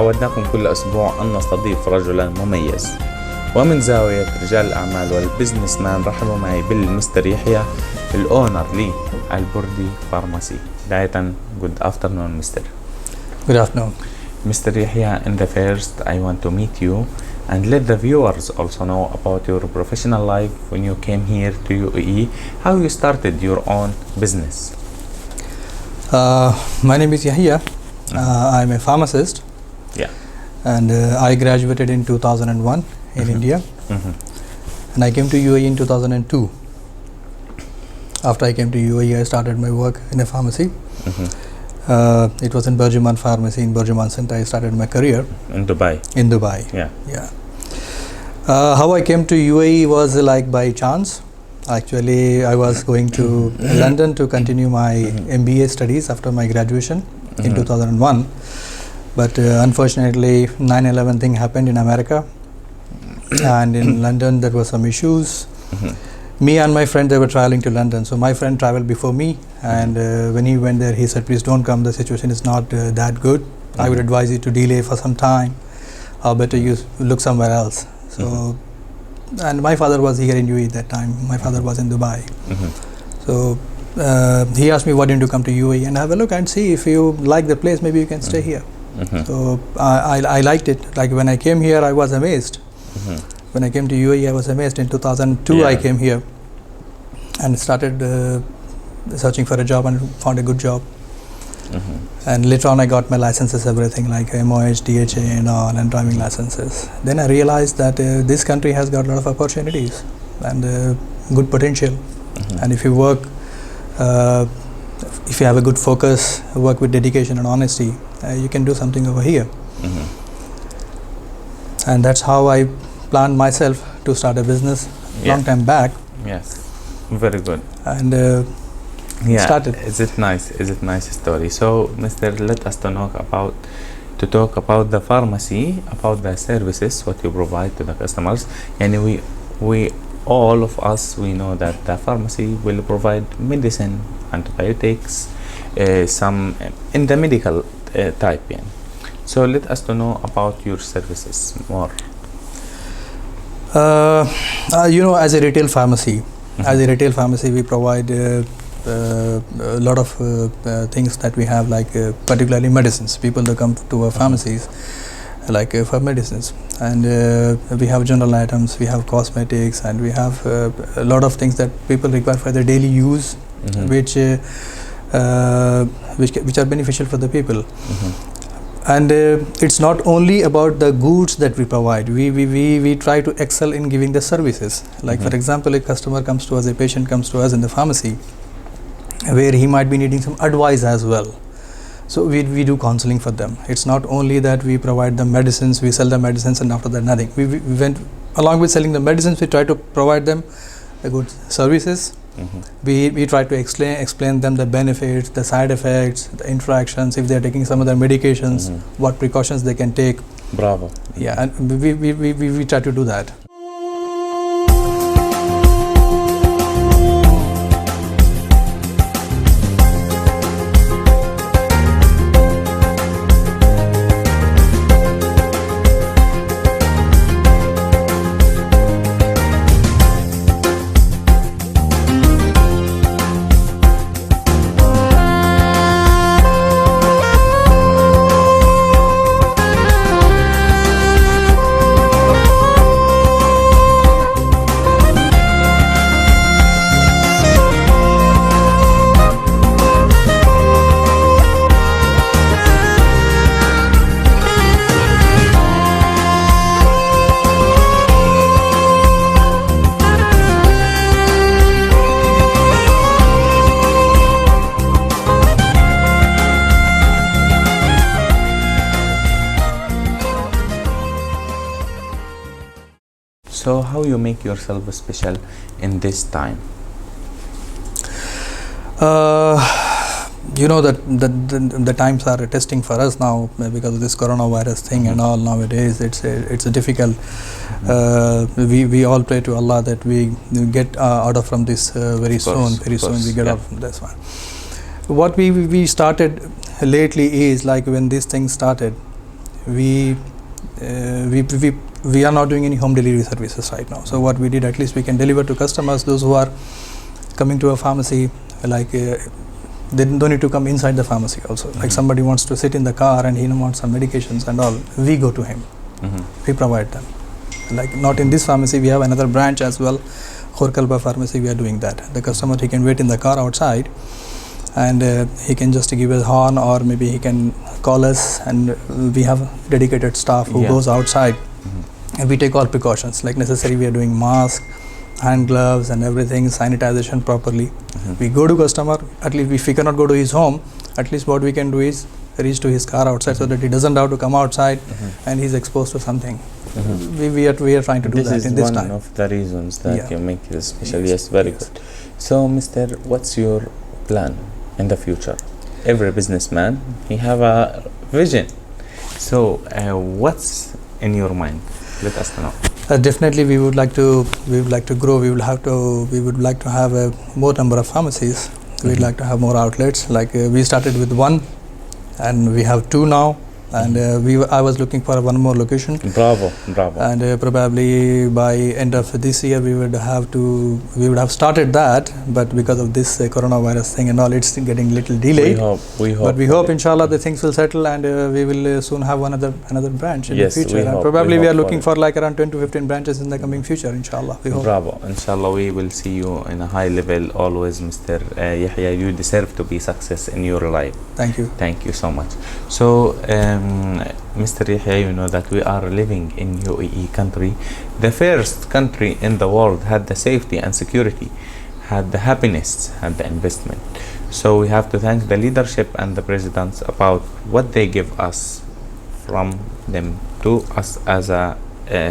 عودناكم كل أسبوع أن نستضيف رجلا مميز، ومن زاوية رجال الأعمال والبزنس مان رحبوا معي بالمستر يحيى الأونر لي البردي فارماسي. بداية good afternoon Mr. Good afternoon. Mr. Yahya, in the first I want to meet you and let the viewers also know about your professional life when you came here to UAE, how you started your own business. My name is Yahya. I'm a pharmacist. Yeah. And I graduated in 2001 in India. And I came to UAE in 2002. After I came to UAE, I started my work in a pharmacy. It was in Burjuman Pharmacy in Burjuman Center. I started my career. In Dubai. In Dubai. Yeah. How I came to UAE was like by chance. Actually, I was going to London to continue my MBA studies after my graduation in 2001. But unfortunately, 9/11 thing happened in America. And in London, there were some issues. Me and my friend, they were traveling to London. So my friend traveled before me, and when he went there, he said, "Please don't come. The situation is not that good. I would advise you to delay for some time, or better you look somewhere else." So, and my father was here in UAE at that time. My father was in Dubai. So he asked me, "Why didn't you come to UAE and have a look and see if you like the place? Maybe you can stay here." So I liked it. Like when I came here, I was amazed. When I came to UAE, I was amazed. In 2002, I came here and started searching for a job and found a good job. And later on, I got my licenses, everything like MOH, DHA and all, and driving licenses. Then I realized that this country has got a lot of opportunities and good potential. And if you work, if you have a good focus, work with dedication and honesty, you can do something over here. And that's how I planned myself to start a business long time back. Yes, very good. And started. Is it nice? Is it nice story? So, Mr. Let us talk about the pharmacy, about the services what you provide to the customers. And we all of us we know that the pharmacy will provide medicine, antibiotics, some in the medical type. Yeah. So let us to know about your services more. As a retail pharmacy, we provide a lot of things that we have, like particularly medicines. People that come to our pharmacies like for medicines, and we have general items, we have cosmetics, and we have a lot of things that people require for their daily use, which are beneficial for the people. And it's not only about the goods that we provide. We try to excel in giving the services. Like for example, a customer comes to us, a patient comes to us in the pharmacy, where he might be needing some advice as well. So we do counseling for them. It's not only that we provide the medicines, we sell the medicines, and after that nothing. We went along with selling the medicines, we try to provide them a good services. We try to explain them the benefits, the side effects, the interactions, if they are taking some of their medications, what precautions they can take. Bravo. Yeah, and we try to do that. So how you make yourself special in this time? That the times are testing for us now because of this coronavirus thing and all. Nowadays it's a difficult. We all pray to Allah that we get out of from this very soon we get out from this one. What we started lately is like when this thing started, we we are not doing any home delivery services right now. So what we did, at least we can deliver to customers, those who are coming to a pharmacy, like they don't need to come inside the pharmacy also. Like somebody wants to sit in the car and he wants some medications and all, we go to him. We provide them. Like not in this pharmacy, we have another branch as well, Khorkalba pharmacy, we are doing that. The customer, he can wait in the car outside and he can just give a horn, or maybe he can call us, and we have dedicated staff who goes outside and we take all precautions like necessary. We are doing mask, hand gloves and everything, sanitization properly. We go to customer, at least if we cannot go to his home, at least what we can do is reach to his car outside so that he doesn't have to come outside and he's exposed to something. We are trying to do that in this time. This is one of the reasons that you make this special. Yes, very good. So, Mr., what's your plan in the future? Every businessman, he have a vision. So, what's in your mind? Let us know. Definitely, we would like to grow. We would like to have a more number of pharmacies. We'd like to have more outlets. Like we started with one, and we have two now. And I was looking for one more location. Bravo. And probably by end of this year we would have started that, but because of this coronavirus thing and all, it's getting little delayed. We hope. But we hope, inshallah, the things will settle, and we will soon have another branch in the future. And probably we are looking for like around 10 to 15 branches in the coming future, inshallah. We hope. Bravo. Inshallah, we will see you in a high level always, Mr. Yahya. You deserve to be success in your life. Thank you. Thank you so much. So, Mr. Yahya, you know that we are living in UAE country, the first country in the world had the safety and security, had the happiness, had the investment. So we have to thank the leadership and the presidents about what they give us from them to us as a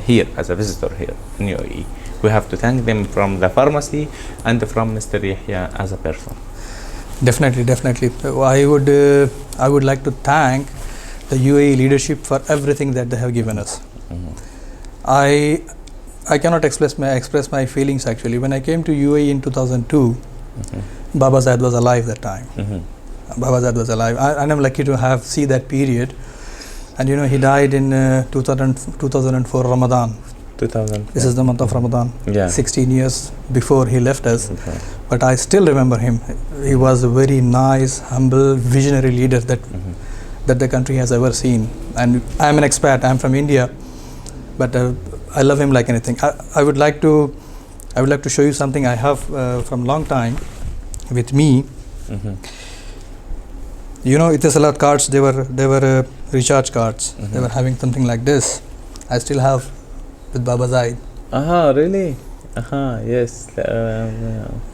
here as a visitor here in UAE. We have to thank them from the pharmacy and from Mr. Yahya as a person. Definitely. I would like to thank the UAE leadership for everything that they have given us. I cannot express my feelings actually. When I came to UAE in 2002, Baba Zayed was alive that time. Baba Zayed was alive, and I'm lucky to have see that period. And you know, he died in 2004 Ramadan. 2000. This is the month of Ramadan. 16 years before he left us. Okay. But I still remember him. He was a very nice, humble, visionary leader that the country has ever seen. And I'm an expat. I'm from India, but I love him like anything. I would like to show you something I have from long time with me. You know, Etisalat cards. They were recharge cards. They were having something like this. I still have with Baba Zayed. Really? Yes.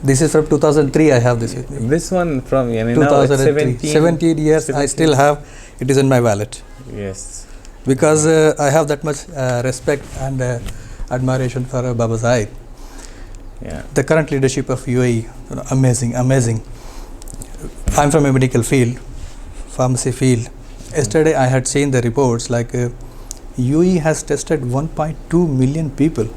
This is from 2003. I have this with me. This one from 2003. 17 years. 17. I still have. It is in my wallet. Yes. Because I have that much respect and admiration for Baba Zayed. The current leadership of UAE, amazing. I'm from a medical field, pharmacy field. Yesterday I had seen the reports like UAE has tested 1.2 million people.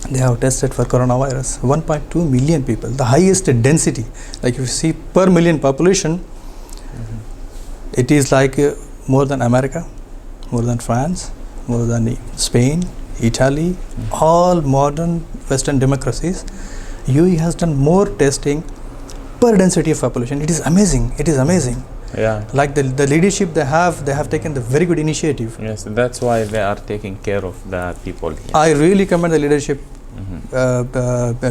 They have tested for coronavirus. 1.2 million people, the highest density. Like if you see per million population, it is like more than America, more than France, more than Spain, Italy, all modern Western democracies. UAE has done more testing per density of population. It is amazing. Like the leadership they have taken the very good initiative. Yes, that's why they are taking care of the people here. I really commend the leadership.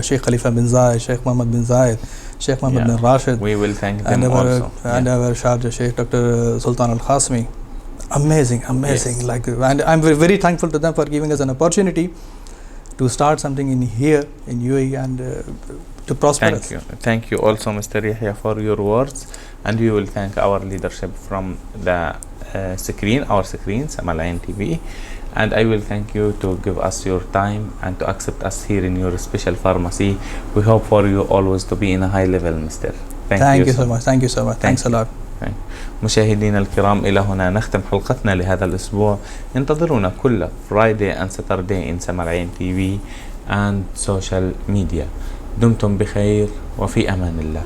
Sheikh Khalifa bin Zayed, Sheikh Mohammed bin Zayed, Sheikh Mohammed bin Rashid. We will thank them also. And our Sharjah Sheikh Dr. Sultan Al Khasmi. Amazing. Yes. And I'm very, very thankful to them for giving us an opportunity to start something in here in UAE and to prosper. Thank you also, Mr. Yahya, for your words, and we will thank our leadership from the our screens, Amal Ain TV, and I will thank you to give us your time and to accept us here in your special pharmacy. We hope for you always to be in a high level, Mr. Thank you so much. Thanks a lot. مشاهدينا الكرام، إلى هنا نختم حلقتنا لهذا الأسبوع. انتظرونا كل Friday and Saturday in Amal Ain TV and social media. دمتم بخير وفي أمان الله.